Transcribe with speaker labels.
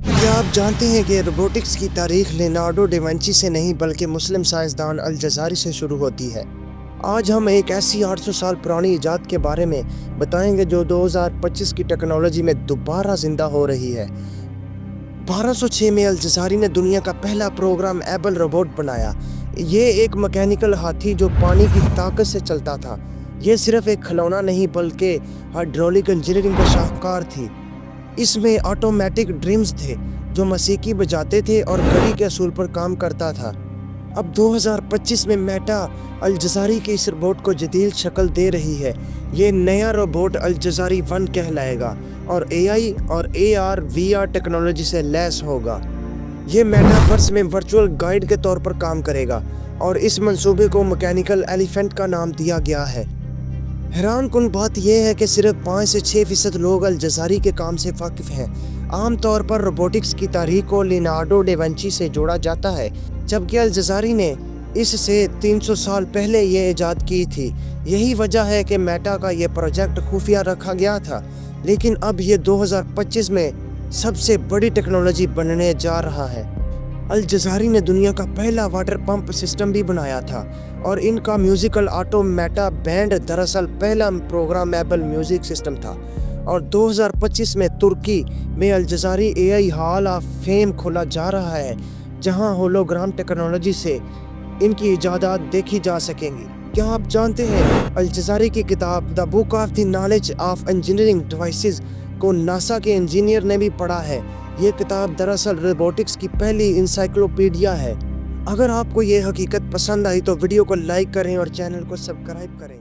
Speaker 1: کیا آپ جانتے ہیں کہ روبوٹکس کی تاریخ لیونارڈو ڈیونچی سے نہیں بلکہ مسلم سائنسدان الجزاری سے شروع ہوتی ہے؟ آج ہم ایک ایسی 800 سال پرانی ایجاد کے بارے میں بتائیں گے جو 2025 کی ٹیکنالوجی میں دوبارہ زندہ ہو رہی ہے۔ 1206 میں الجزاری نے دنیا کا پہلا پروگرام ایبل روبوٹ بنایا۔ یہ ایک مکینیکل ہاتھی جو پانی کی طاقت سے چلتا تھا۔ یہ صرف ایک کھلونا نہیں بلکہ ہائیڈرولک انجینئرنگ کا شاہکار تھی۔ اس میں آٹومیٹک ڈرمز تھے جو موسیقی بجاتے تھے اور گھڑی کے اصول پر کام کرتا تھا۔ اب 2025 میں میٹا الجزاری کے اس روبوٹ کو جدید شکل دے رہی ہے۔ یہ نیا روبوٹ الجزاری 1 کہلائے گا اور AI اور AR VR ٹیکنالوجی سے لیس ہوگا۔ یہ میٹاورس میں ورچوئل گائیڈ کے طور پر کام کرے گا اور اس منصوبے کو مکینیکل ایلیفینٹ کا نام دیا گیا ہے۔ حیران کن بات یہ ہے کہ صرف 5 سے 6% لوگ الجزاری کے کام سے واقف ہیں۔ عام طور پر روبوٹکس کی تاریخ کو لیونارڈو ڈیونچی سے جوڑا جاتا ہے، جبکہ الجزاری نے اس سے 300 سال پہلے یہ ایجاد کی تھی۔ یہی وجہ ہے کہ میٹا کا یہ پروجیکٹ خفیہ رکھا گیا تھا، لیکن اب یہ 2025 میں سب سے بڑی ٹیکنالوجی بننے جا رہا ہے۔ الجزاری نے دنیا کا پہلا واٹر پمپ سسٹم بھی بنایا تھا اور ان کا میوزیکل آٹو میٹا بینڈ دراصل پہلا پروگرامیبل میوزک سسٹم تھا۔ اور 2025 میں ترکی میں الجزاری AI ہال آف فیم کھولا جا رہا ہے، جہاں ہولوگرام ٹیکنالوجی سے ان کی ایجادات دیکھی جا سکیں گی۔ کیا آپ جانتے ہیں الجزاری کی کتاب the book of the knowledge of engineering devices کو ناسا کے انجینئر نے بھی پڑھا ہے؟ یہ کتاب دراصل روبوٹکس کی پہلی انسائکلوپیڈیا ہے۔ اگر آپ کو یہ حقیقت پسند آئی تو ویڈیو کو لائک کریں اور چینل کو سبسکرائب کریں۔